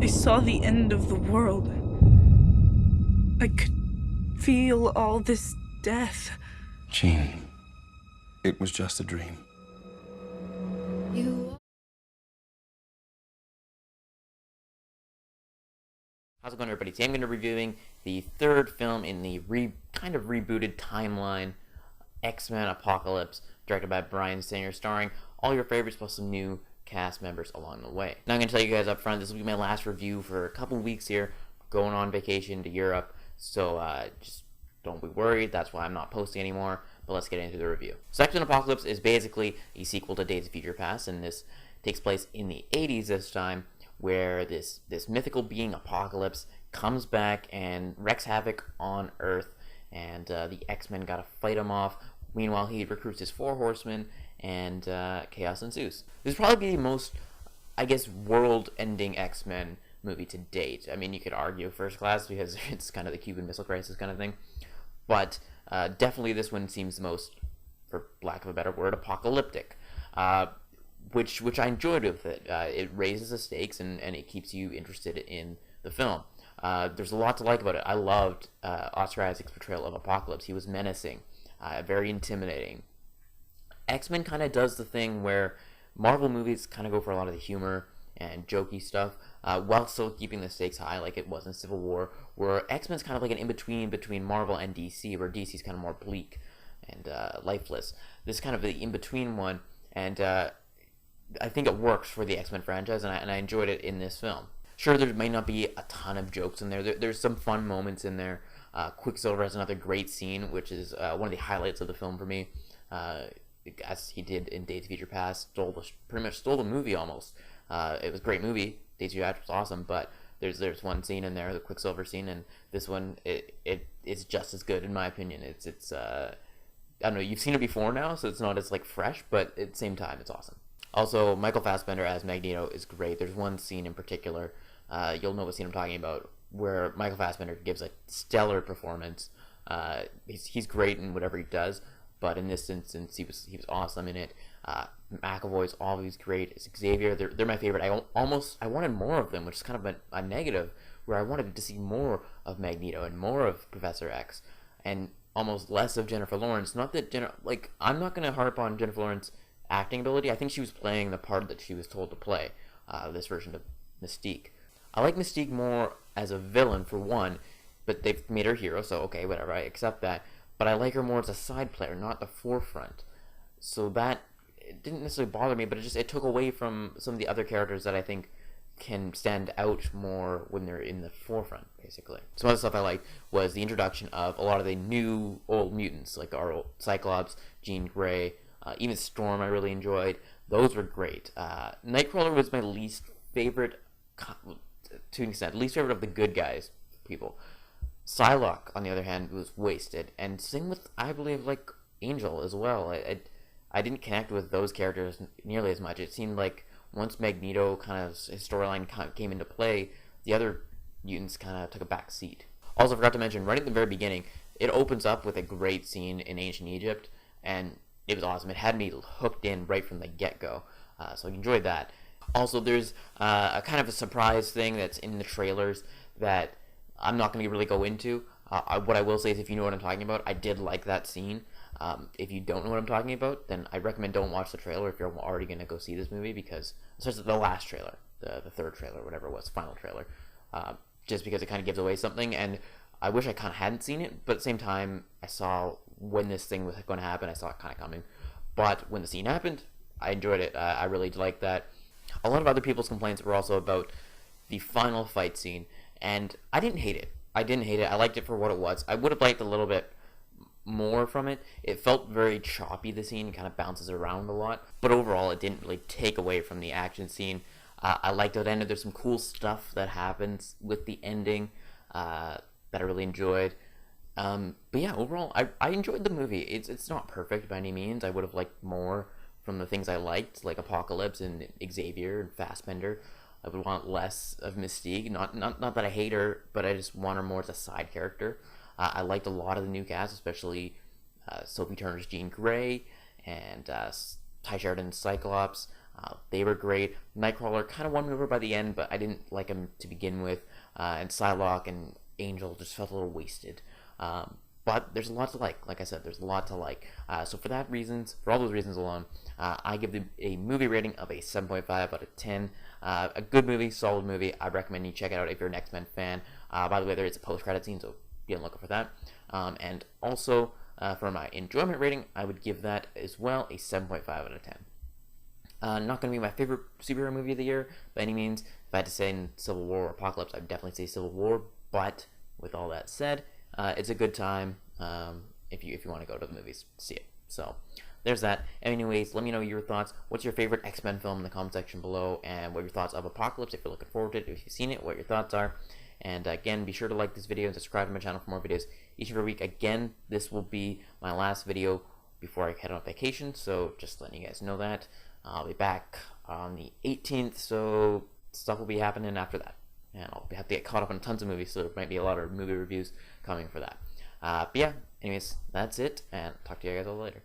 I saw the end of the world. I could feel all this death. Jean, it was just a dream. How's it going, everybody? Today I'm going to be reviewing the third film in the kind of rebooted timeline, X-Men Apocalypse, directed by Bryan Singer, starring all your favorites plus some new cast members along the way. Now I'm going to tell you guys up front, this will be my last review for a couple weeks here, going on vacation to Europe, so just don't be worried, that's why I'm not posting anymore, but let's get into the review. So X-Men Apocalypse is basically a sequel to Days of Future Past, and this takes place in the 80s this time, where this mythical being Apocalypse comes back and wreaks havoc on Earth, and the X-Men gotta fight him off. Meanwhile, he recruits his 4 horsemen, and chaos ensues. This is probably the most, I guess, world-ending X-Men movie to date. I mean, you could argue First Class because it's kind of the Cuban Missile Crisis kind of thing, but definitely this one seems the most, for lack of a better word, apocalyptic. Which I enjoyed with it. It raises the stakes and it keeps you interested in the film. There's a lot to like about it. I loved Oscar Isaac's portrayal of Apocalypse. He was menacing, very intimidating. X-Men kind of does the thing where Marvel movies kind of go for a lot of the humor and jokey stuff, while still keeping the stakes high like it was in Civil War, where X-Men's kind of like an in-between between Marvel and DC, where DC's kind of more bleak and lifeless. This is kind of the in-between one, and I think it works for the X-Men franchise, and I enjoyed it in this film. Sure, there might not be a ton of jokes in there. There's some fun moments in there. Quicksilver has another great scene, which is one of the highlights of the film for me. As he did in Days of Future Past, pretty much stole the movie almost. It was a great movie. Days of Future Past was awesome, but there's one scene in there, the Quicksilver scene, and this one it's just as good in my opinion. It's I don't know, you've seen it before now, so it's not as like fresh, but at the same time, it's awesome. Also, Michael Fassbender as Magneto is great. There's one scene in particular, you'll know what scene I'm talking about, where Michael Fassbender gives a stellar performance. He's great in whatever he does, but in this instance, he was awesome in it. McAvoy's always great. It's Xavier, they're my favorite. I wanted more of them, which is kind of a negative, where I wanted to see more of Magneto and more of Professor X, and almost less of Jennifer Lawrence. Not that I'm not going to harp on Jennifer Lawrence acting ability. I think she was playing the part that she was told to play, this version of Mystique. I like Mystique more as a villain, for one, but they've made her hero, so okay, whatever, I accept that. But I like her more as a side player, not the forefront. So that, it didn't necessarily bother me, but it took away from some of the other characters that I think can stand out more when they're in the forefront, basically. Some other stuff I liked was the introduction of a lot of the new old mutants, like our old Cyclops, Jean Grey, even Storm I really enjoyed. Those were great. Nightcrawler was my least favorite, to an extent, least favorite of the good guys people. Psylocke, on the other hand, was wasted. And same with, I believe, like, Angel as well. I didn't connect with those characters nearly as much. It seemed like once Magneto his storyline came into play, the other mutants kind of took a back seat. Also, forgot to mention, right at the very beginning, it opens up with a great scene in ancient Egypt, and it was awesome. It had me hooked in right from the get-go, so I enjoyed that. Also, there's a kind of a surprise thing that's in the trailers that I'm not going to really go into. What I will say is, if you know what I'm talking about, I did like that scene. If you don't know what I'm talking about, then I recommend don't watch the trailer if you're already going to go see this movie, because especially the last trailer, the third trailer, whatever it was, final trailer, just because it kind of gives away something, and I wish I kind of hadn't seen it, but at the same time, I saw when this thing was going to happen, I saw it kind of coming. But when the scene happened, I enjoyed it. I really liked that. A lot of other people's complaints were also about the final fight scene, and I didn't hate it. I liked it for what it was. I would have liked a little bit more from it. It felt very choppy, the scene, kind of bounces around a lot, but overall it didn't really take away from the action scene. I liked how it ended. There's some cool stuff that happens with the ending that I really enjoyed. But yeah, overall, I enjoyed the movie. It's not perfect by any means. I would have liked more from the things I liked, like Apocalypse and Xavier and Fassbender. I would want less of Mystique. Not that I hate her, but I just want her more as a side character. I liked a lot of the new cast, especially Sophie Turner's Jean Grey and Ty Sheridan's Cyclops. They were great. Nightcrawler kind of won me over by the end, but I didn't like him to begin with. And Psylocke and Angel just felt a little wasted. But there's a lot to like. Like I said, there's a lot to like. So for all those reasons alone, I give a movie rating of a 7.5 out of 10. A good movie, solid movie. I recommend you check it out if you're an X-Men fan. By the way, there is a post-credit scene, so be on the lookout for that. And also, for my enjoyment rating, I would give that as well a 7.5 out of 10. Not going to be my favorite superhero movie of the year by any means. If I had to say in Civil War or Apocalypse, I'd definitely say Civil War. But with all that said, it's a good time if you want to go to the movies to see it. So there's that. Anyways, let me know your thoughts. What's your favorite X-Men film in the comment section below, and what are your thoughts of Apocalypse if you're looking forward to it, if you've seen it, what your thoughts are. And again, be sure to like this video and subscribe to my channel for more videos each and every week. Again, this will be my last video before I head on vacation, so just letting you guys know that. I'll be back on the 18th, so stuff will be happening after that. And I'll have to get caught up on tons of movies, so there might be a lot of movie reviews coming for that. But yeah, anyways, that's it, and talk to you guys all later.